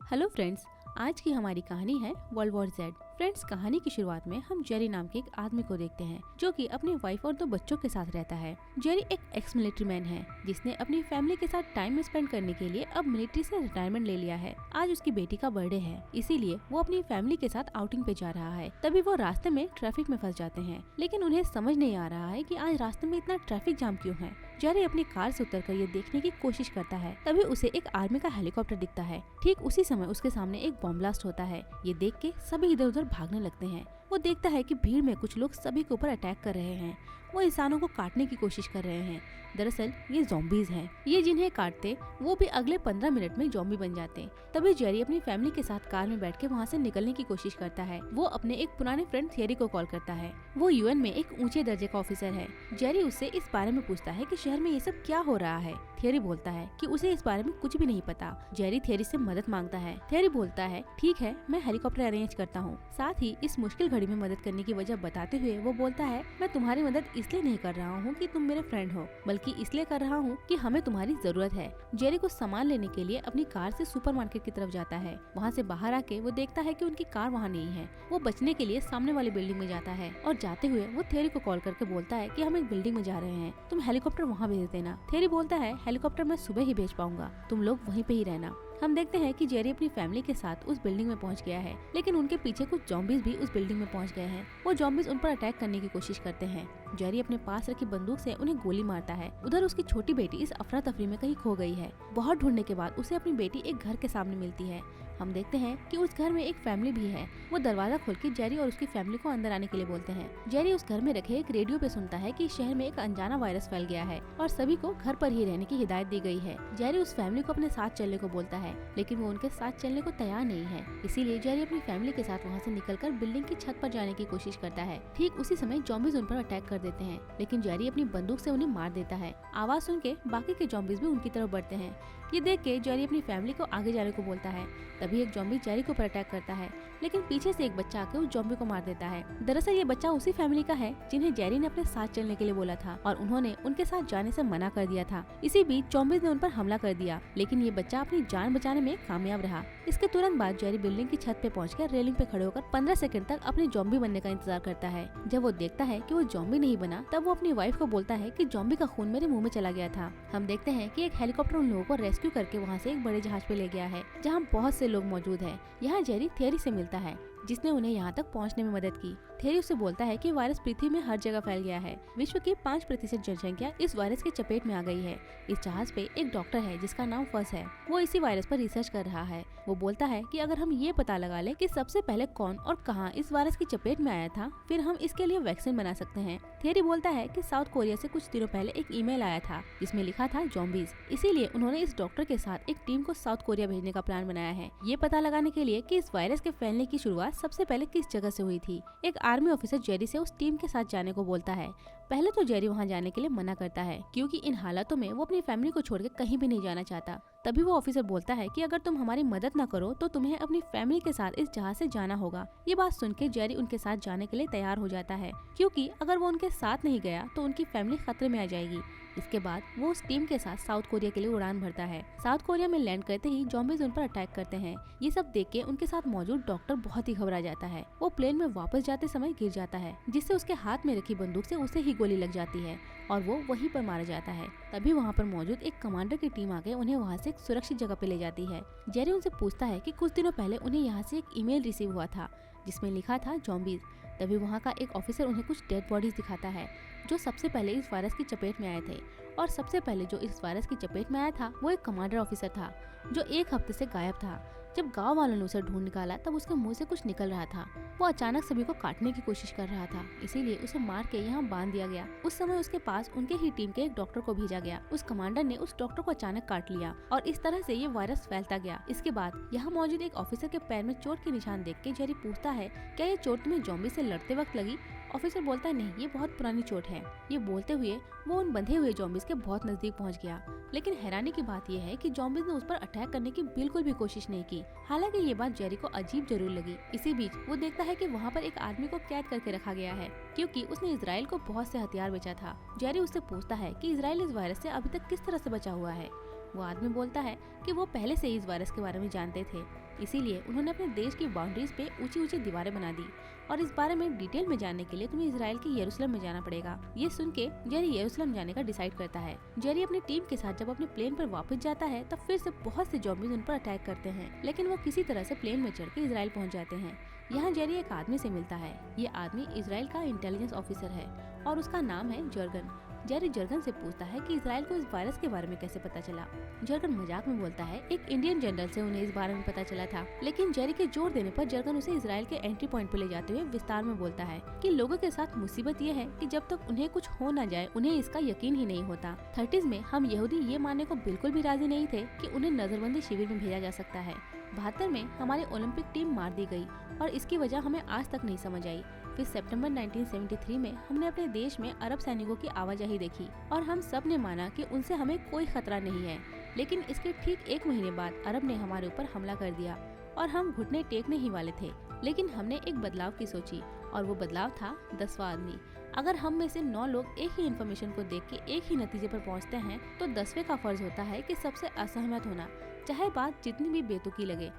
Hello friends, आज की हमारी कहानी है वर्ल्ड वॉर Z। फ्रेंड्स, कहानी की शुरुआत में हम जेरी नाम के एक आदमी को देखते हैं जो कि अपनी वाइफ और 2 बच्चों के साथ रहता है। जेरी एक एक्स मिलिट्री मैन है जिसने अपनी फैमिली के साथ टाइम स्पेंड करने के लिए अब मिलिट्री से रिटायरमेंट ले लिया है। आज उसकी बेटी का बर्थडे है, इसीलिए वो अपनी फैमिली के साथ आउटिंग पे जा रहा है। तभी वो रास्ते में ट्रैफिक में फंस जाते हैं, लेकिन उन्हें समझ नहीं आ रहा है कि आज रास्ते में इतना ट्रैफिक जाम क्यों है। जेरी अपनी कार से उतरकर ये देखने की कोशिश करता है, तभी उसे एक आर्मी का हेलीकॉप्टर दिखता है। ठीक उसी समय उसके सामने एक बॉम्ब ब्लास्ट होता है। ये देख के सभी इधर उधर भागने लगते हैं। वो देखता है कि भीड़ में कुछ लोग सभी के ऊपर अटैक कर रहे हैं। वो इंसानों को काटने की कोशिश कर रहे हैं। दरअसल ये ज़ॉम्बीज हैं। ये जिन्हें काटते वो भी अगले 15 मिनट में ज़ॉम्बी बन जाते। तभी जेरी अपनी फैमिली के साथ कार में बैठ के वहाँ से निकलने की कोशिश करता है। वो अपने एक पुराने फ्रेंड थियरी को कॉल करता है। वो यूएन में एक ऊंचे दर्जे का ऑफिसर है। जेरी उससे इस बारे में पूछता है कि शहर में ये सब क्या हो रहा है। थियरी बोलता है कि उसे इस बारे में कुछ भी नहीं पता। जेरी थियरी से मदद मांगता है। थियरी बोलता है ठीक है, मैं हेलीकॉप्टर अरेंज करता हूँ। साथ ही इस मुश्किल घड़ी में मदद करने की वजह बताते हुए वो बोलता है मैं तुम्हारी मदद इसलिए नहीं कर रहा हूँ कि तुम मेरे फ्रेंड हो, बल्कि इसलिए कर रहा हूँ कि हमें तुम्हारी जरूरत है। जेरी को सामान लेने के लिए अपनी कार से सुपरमार्केट की तरफ जाता है। वहाँ से बाहर आके वो देखता है कि उनकी कार वहाँ नहीं है। वो बचने के लिए सामने वाली बिल्डिंग में जाता है और जाते हुए वो थियरी को कॉल करके बोलता है कि हम एक बिल्डिंग में जा रहे हैं, तुम हेलीकॉप्टर वहाँ भेज देना। थियरी बोलता है हेलीकॉप्टर मैं सुबह ही भेज पाऊंगा, तुम लोग वहीं पे ही रहना। हम देखते हैं कि जेरी अपनी फैमिली के साथ उस बिल्डिंग में पहुंच गया है, लेकिन उनके पीछे कुछ ज़ॉम्बीज भी उस बिल्डिंग में पहुंच गए हैं। वो ज़ॉम्बीज उन पर अटैक करने की कोशिश करते हैं। जेरी अपने पास रखी बंदूक से उन्हें गोली मारता है। उधर उसकी छोटी बेटी इस अफरा तफरी में कहीं खो गई है। बहुत ढूंढने के बाद उसे अपनी बेटी एक घर के सामने मिलती है। हम देखते हैं कि उस घर में एक फैमिली भी है। वो दरवाजा खोल के जेरी और उसकी फैमिली को अंदर आने के लिए बोलते हैं। जेरी उस घर में रखे एक रेडियो पे सुनता है कि शहर में एक अनजाना वायरस फैल गया है और सभी को घर पर ही रहने की हिदायत दी गई है। जेरी उस फैमिली को अपने साथ चलने को बोलता है, लेकिन वो उनके साथ चलने को तैयार नहीं है। इसीलिए जेरी अपनी फैमिली के साथ वहाँ से निकलकर बिल्डिंग की छत पर जाने की कोशिश करता है। ठीक उसी समय ज़ॉम्बीज उन पर अटैक कर देते हैं, लेकिन जेरी अपनी बंदूक से उन्हें मार देता है। आवाज सुन के बाकी के ज़ॉम्बीज भी उनकी तरफ बढ़ते हैं। ये देख के जेरी अपनी फैमिली को आगे जाने को बोलता है। तभी एक ज़ॉम्बी जेरी के ऊपर अटैक करता है, लेकिन पीछे से एक बच्चा आके उस ज़ॉम्बी को मार देता है। दरअसल ये बच्चा उसी फैमिली का है जिन्हें जेरी ने अपने साथ चलने के लिए बोला था और उन्होंने उनके साथ जाने से मना कर दिया था। इसी बीच ज़ॉम्बीज ने उन पर हमला कर दिया, लेकिन ये बच्चा अपनी जान बचाने में कामयाब रहा। इसके तुरंत बाद जेरी बिल्डिंग की छत पे पहुंचकर रेलिंग पे खड़े होकर 15 सेकंड तक अपने ज़ॉम्बी बनने का इंतजार करता है। जब वो देखता है कि वो ज़ॉम्बी नहीं बना, तब वो अपनी वाइफ को बोलता है कि ज़ॉम्बी का खून मेरे मुंह में चला गया था। हम देखते हैं कि एक हेलीकॉप्टर उन लोगों को रेस्क्यू करके वहाँ से एक बड़े जहाज पे ले गया है, जहाँ बहुत से लोग मौजूद हैं। यहाँ जेरी थियरी से मिलता है, जिसने उन्हें यहाँ तक पहुँचने में मदद की। थियरी उसे बोलता है कि वायरस पृथ्वी में हर जगह फैल गया है। विश्व की 5% जनसंख्या इस वायरस की चपेट में आ गई है। इस जहाज पे एक डॉक्टर है जिसका नाम फस है। वो इसी वायरस पर रिसर्च कर रहा है। वो बोलता है कि अगर हम ये पता लगा ले कि सबसे पहले कौन और कहाँ इस वायरस की चपेट में आया था, फिर हम इसके लिए वैक्सीन बना सकते हैं। थियरी बोलता है कि साउथ कोरिया से कुछ दिनों पहले एक ईमेल आया था जिसमें लिखा था ज़ॉम्बीज, इसीलिए उन्होंने इस डॉक्टर के साथ एक टीम को साउथ कोरिया भेजने का प्लान बनाया है, ये पता लगाने के लिए कि इस वायरस के फैलने की शुरुआत सबसे पहले किस जगह से हुई थी। एक आर्मी ऑफिसर जेरी से उस टीम के साथ जाने को बोलता है। पहले तो जेरी वहां जाने के लिए मना करता है, क्योंकि इन हालातों में वो अपनी फैमिली को छोड़ के कहीं भी नहीं जाना चाहता। तभी वो ऑफिसर बोलता है कि अगर तुम हमारी मदद न करो तो तुम्हें अपनी फैमिली के साथ इस जहाज से जाना होगा। ये बात सुन के जेरी उनके साथ जाने के लिए तैयार हो जाता है, क्योंकि अगर वो उनके साथ नहीं गया तो उनकी फैमिली खतरे में आ जाएगी। इसके बाद वो उस टीम के साथ साउथ कोरिया के लिए उड़ान भरता है। साउथ कोरिया में लैंड करते ही ज़ॉम्बीज उन पर अटैक करते हैं। ये सब देख के उनके साथ मौजूद डॉक्टर बहुत ही घबरा जाता है। वो प्लेन में वापस जाते समय गिर जाता है, जिससे उसके हाथ में रखी बंदूक से उसे ही गोली लग जाती है और वो वहीं पर मारा जाता है। तभी वहाँ पर मौजूद एक कमांडर की टीम आके उन्हें वहाँ से एक सुरक्षित जगह पे ले जाती है। जेरी उनसे पूछता है कि कुछ दिनों पहले उन्हें यहाँ से एक ईमेल रिसीव हुआ था जिसमें लिखा था ज़ॉम्बीज। तभी वहाँ का एक ऑफिसर उन्हें कुछ डेड बॉडीज दिखाता है जो सबसे पहले इस वायरस की चपेट में आए थे। और सबसे पहले जो इस वायरस की चपेट में आया था वो एक कमांडर ऑफिसर था जो 1 हफ्ते से गायब था। जब गांव वालों ने उसे ढूंढ निकाला तब उसके मुंह से कुछ निकल रहा था। वो अचानक सभी को काटने की कोशिश कर रहा था, इसीलिए उसे मार के यहाँ बांध दिया गया। उस समय उसके पास उनके ही टीम के एक डॉक्टर को भेजा गया। उस कमांडर ने उस डॉक्टर को अचानक काट लिया और इस तरह से ये वायरस फैलता गया। इसके बाद यहाँ मौजूद एक ऑफिसर के पैर में चोट के निशान देख के जेरी पूछता है क्या ये चोट तुम्हें ज़ॉम्बी से लड़ते वक्त लगी। ऑफिसर बोलता है नहीं, ये बहुत पुरानी चोट है। ये बोलते हुए वो उन बंधे हुए ज़ॉम्बीज के बहुत नजदीक पहुंच गया, लेकिन हैरानी की बात यह है कि ज़ॉम्बीज ने उस पर अटैक करने की बिल्कुल भी कोशिश नहीं की। हालांकि ये बात जेरी को अजीब जरूर लगी। इसी बीच वो देखता है कि वहाँ पर एक आदमी को कैद करके रखा गया है, क्योंकि उसने इजराइल को बहुत से हथियार बेचा था। जेरी उससे पूछता है कि इजराइल इस वायरस से अभी तक किस तरह से बचा हुआ है। वो आदमी बोलता है कि वो पहले से ही इस वायरस के बारे में जानते थे। इसीलिए उन्होंने अपने देश की बाउंड्रीज पे ऊंची ऊंची दीवारें बना दी। और इस बारे में डिटेल में जानने के लिए तुम्हें इजराइल के यरूशलेम में जाना पड़ेगा। ये सुन के जेरी यरूशलेम जाने का डिसाइड करता है। जेरी अपनी टीम के साथ जब अपने प्लेन पर वापस जाता है तब फिर से बहुत से ज़ॉम्बीज उन पर अटैक करते हैं, लेकिन वो किसी तरह से प्लेन में चढ़ के इजराइल पहुंच जाते हैं। यहाँ जेरी एक आदमी से मिलता है। ये आदमी इजराइल का इंटेलिजेंस ऑफिसर है और उसका नाम है जर्गन। जेरी जर्गन से पूछता है कि इजराइल को इस वायरस के बारे में कैसे पता चला। जर्गन मजाक में बोलता है एक इंडियन जनरल से उन्हें इस बारे में पता चला था, लेकिन जेरी के जोर देने पर जर्गन उसे इजराइल के एंट्री पॉइंट पर ले जाते हुए विस्तार में बोलता है कि लोगों के साथ मुसीबत ये है कि जब तक उन्हें कुछ हो न जाए उन्हें इसका यकीन ही नहीं होता। 30s में हम यहूदी ये मानने को बिल्कुल भी राजी नहीं थे कि उन्हें नजरबंदी शिविर में भेजा जा सकता है। 72 में हमारी ओलंपिक टीम मार दी गई और इसकी वजह हमें आज तक नहीं समझ आई। फिर सितंबर 1973 में हमने अपने देश में अरब सैनिकों की आवाजाही देखी और हम सब ने माना कि उनसे हमें कोई खतरा नहीं है, लेकिन इसके ठीक 1 महीने बाद अरब ने हमारे ऊपर हमला कर दिया और हम घुटने टेकने ही वाले थे। लेकिन हमने एक बदलाव की सोची और वो बदलाव था 10वां आदमी। अगर हम में से 9 लोग एक ही इन्फॉर्मेशन को देख के एक ही नतीजे पर पहुंचते हैं तो 10वें का फर्ज होता है कि सबसे असहमत होना, चाहे बात जितनी भी बेतुकी लगे।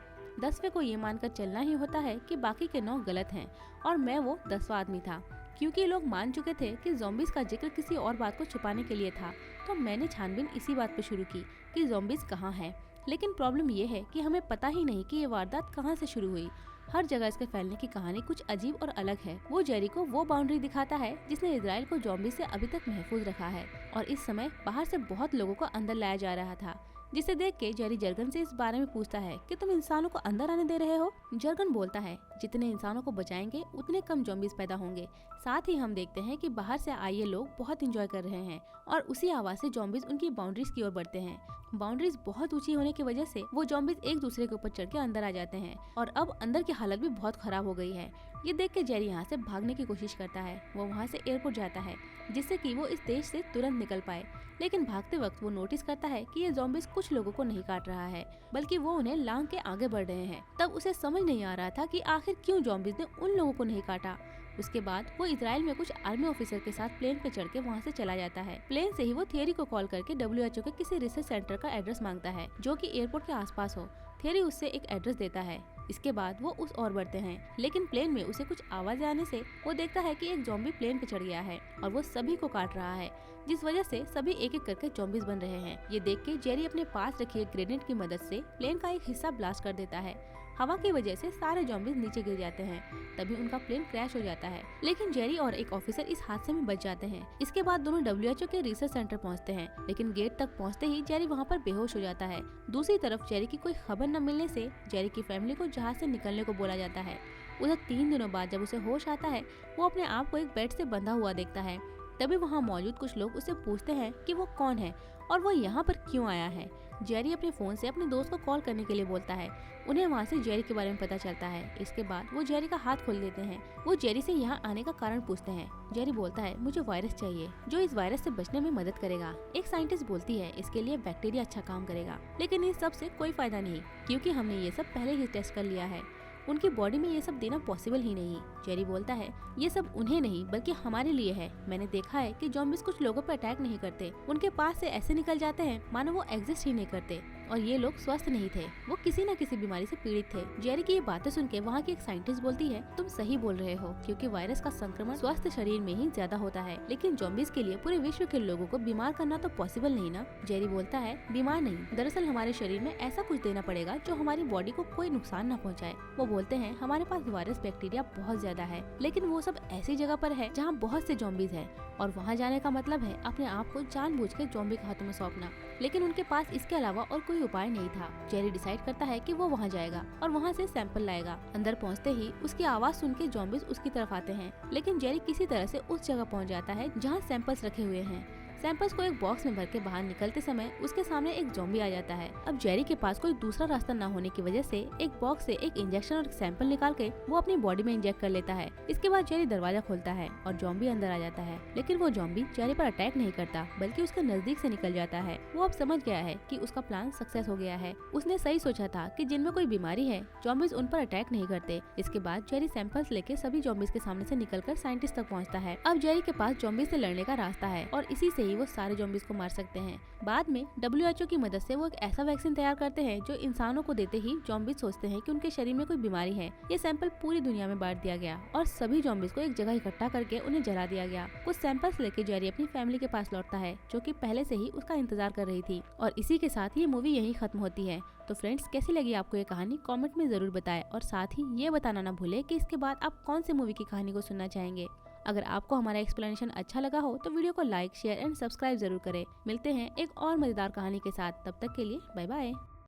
10वें को ये मानकर चलना ही होता है कि बाकी के 9 गलत हैं और मैं वो 10वां आदमी था। क्योंकि लोग मान चुके थे कि ज़ॉम्बीज का जिक्र किसी और बात को छुपाने के लिए था, तो मैंने छानबीन इसी बात पर शुरू की कि ज़ॉम्बीज कहाँ है। लेकिन प्रॉब्लम ये है कि हमें पता ही नहीं कि ये वारदात कहाँ से शुरू हुई। हर जगह इसके फैलने की कहानी कुछ अजीब और अलग है। वो जेरी को वो बाउंड्री दिखाता है जिसने इजराइल को ज़ॉम्बीज से अभी तक महफूज रखा है और इस समय बाहर से बहुत लोगों को अंदर लाया जा रहा था, जिसे देख के जेरी जर्गन से इस बारे में पूछता है कि तुम इंसानों को अंदर आने दे रहे हो। जर्गन बोलता है जितने इंसानों को बचाएंगे उतने कम ज़ॉम्बीज पैदा होंगे। साथ ही हम देखते हैं कि बाहर से आए लोग बहुत एंजॉय कर रहे हैं और उसी आवाज से ज़ॉम्बीज उनकी बाउंड्रीज की ओर बढ़ते हैं। बाउंड्रीज बहुत ऊंची होने की वजह से वो ज़ॉम्बीज एक दूसरे के ऊपर चढ़ के अंदर आ जाते हैं और अब अंदर की हालत भी बहुत खराब हो गई है। ये देख के जेरी यहाँ से भागने की कोशिश करता है। वो वहाँ से एयरपोर्ट जाता है जिससे कि वो इस देश से तुरंत निकल पाए, लेकिन भागते वक्त वो नोटिस करता है कि ये ज़ॉम्बीज कुछ लोगों को नहीं काट रहा है बल्कि वो उन्हें लांग के आगे बढ़ रहे हैं। तब उसे समझ नहीं आ रहा था कि आखिर क्यों ज़ॉम्बीज ने उन लोगों को नहीं काटा। उसके बाद वो इजराइल में कुछ आर्मी ऑफिसर के साथ प्लेन पे चढ़ के वहाँ से चला जाता है। प्लेन से ही वो थियरी को कॉल करके WHO के किसी रिसर्च सेंटर का एड्रेस मांगता है जो कि एयरपोर्ट के आसपास हो। थियरी उससे एक एड्रेस देता है। इसके बाद वो उस ओर बढ़ते हैं, लेकिन प्लेन में उसे कुछ आवाज आने से वो देखता है कि एक ज़ॉम्बी प्लेन पे चढ़ गया है और वो सभी को काट रहा है, जिस वजह से सभी एक एक करके ज़ॉम्बीज बन रहे हैं। ये देख के जेरी अपने पास रखी एक ग्रेनेड की मदद से प्लेन का एक हिस्सा ब्लास्ट कर देता है। हवा की वजह से सारे ज़ॉम्बीज नीचे गिर जाते हैं, तभी उनका प्लेन क्रैश हो जाता है। लेकिन जेरी और एक ऑफिसर इस हादसे में बच जाते हैं। इसके बाद दोनों WHO के रिसर्च सेंटर पहुंचते हैं, लेकिन गेट तक पहुंचते ही जेरी वहां पर बेहोश हो जाता है। दूसरी तरफ जेरी की कोई खबर न मिलने से जेरी की फैमिली को जहाज से निकलने को बोला जाता है। उधर 3 दिनों बाद जब उसे होश आता है, वो अपने आप को एक बेड से बंधा हुआ देखता है। तभी वहाँ मौजूद कुछ लोग उससे पूछते हैं कि वो कौन है और वो यहाँ पर क्यों आया है। जेरी अपने फोन से अपने दोस्त को कॉल करने के लिए बोलता है। उन्हें वहाँ से जेरी के बारे में पता चलता है। इसके बाद वो जेरी का हाथ खोल देते हैं। वो जेरी से यहाँ आने का कारण पूछते हैं। जेरी बोलता है मुझे वायरस चाहिए जो इस वायरस से बचने में मदद करेगा। एक साइंटिस्ट बोलती है इसके लिए बैक्टीरिया अच्छा काम करेगा, लेकिन इस सब से कोई फायदा नहीं क्योंकि हमने ये सब पहले ही टेस्ट कर लिया है। उनकी बॉडी में ये सब देना पॉसिबल ही नहीं। जेरी बोलता है ये सब उन्हें नहीं बल्कि हमारे लिए है। मैंने देखा है कि ज़ॉम्बीज कुछ लोगों पर अटैक नहीं करते, उनके पास से ऐसे निकल जाते हैं मानो वो एग्जिस्ट ही नहीं करते और ये लोग स्वस्थ नहीं थे, वो किसी न किसी बीमारी से पीड़ित थे। जेरी की ये बातें सुन के वहाँ की एक साइंटिस्ट बोलती है तुम सही बोल रहे हो क्योंकि वायरस का संक्रमण स्वस्थ शरीर में ही ज्यादा होता है, लेकिन ज़ॉम्बीज के लिए पूरे विश्व के लोगों को बीमार करना तो पॉसिबल नहीं ना। जेरी बोलता है बीमार नहीं, दरअसल हमारे शरीर में ऐसा कुछ देना पड़ेगा जो हमारी बॉडी को कोई नुकसान न पहुँचाए। वो बोलते हैं हमारे पास वायरस बैक्टीरिया बहुत ज्यादा है, लेकिन वो सब ऐसी जगह पर है जहाँ बहुत से ज़ॉम्बीज है और वहाँ जाने का मतलब है अपने आप को जानबूझ के ज़ॉम्बी के हाथों में सौंपना। लेकिन उनके पास इसके अलावा और कोई उपाय नहीं था। जेरी डिसाइड करता है कि वो वहाँ जाएगा और वहाँ से सैंपल लाएगा। अंदर पहुँचते ही उसकी आवाज सुन के ज़ॉम्बीज उसकी तरफ आते हैं, लेकिन जेरी किसी तरह से उस जगह पहुँच जाता है जहाँ सैंपल्स रखे हुए हैं। सैंपल्स को एक बॉक्स में भर के बाहर निकलते समय उसके सामने एक ज़ॉम्बी आ जाता है। अब जेरी के पास कोई दूसरा रास्ता न होने की वजह से एक बॉक्स से एक इंजेक्शन और एक सैंपल निकाल के वो अपनी बॉडी में इंजेक्ट कर लेता है। इसके बाद जेरी दरवाजा खोलता है और ज़ॉम्बी अंदर आ जाता है, लेकिन वो ज़ॉम्बी जेरी पर अटैक नहीं करता बल्कि उसके नजदीक से निकल जाता है। वो अब समझ गया है कि उसका प्लान सक्सेस हो गया है। उसने सही सोचा था कि जिनमें कोई बीमारी है ज़ॉम्बीज उन पर अटैक नहीं करते। इसके बाद जेरी सैंपल्स लेके सभी ज़ॉम्बीज के सामने से निकलकर साइंटिस्ट तक पहुँचता है। अब जेरी के पास ज़ॉम्बीज से लड़ने का रास्ता है और इसी से ही वो सारे zombies को मार सकते हैं। बाद में WHO की मदद से वो एक ऐसा वैक्सीन तैयार करते हैं जो इंसानों को देते ही zombies सोचते हैं कि उनके शरीर में कोई बीमारी है। ये सैंपल पूरी दुनिया में बांट दिया गया और सभी zombies को एक जगह इकट्ठा करके उन्हें जला दिया गया। कुछ सैंपल्स लेके जेरी अपनी फैमिली के पास लौटता है जो कि पहले से ही उसका इंतजार कर रही थी। और इसी के साथ ये मूवी यहीं खत्म होती है। तो फ्रेंड्स, कैसी लगी आपको ये कहानी कमेंट में जरूर बताएं और साथ ही ये बताना ना भूलें कि इसके बाद आप कौन सी मूवी की कहानी को सुनना चाहेंगे। अगर आपको हमारा एक्सप्लेनेशन अच्छा लगा हो तो वीडियो को लाइक, शेयर एंड सब्सक्राइब जरूर करें। मिलते हैं एक और मजेदार कहानी के साथ, तब तक के लिए बाय बाय।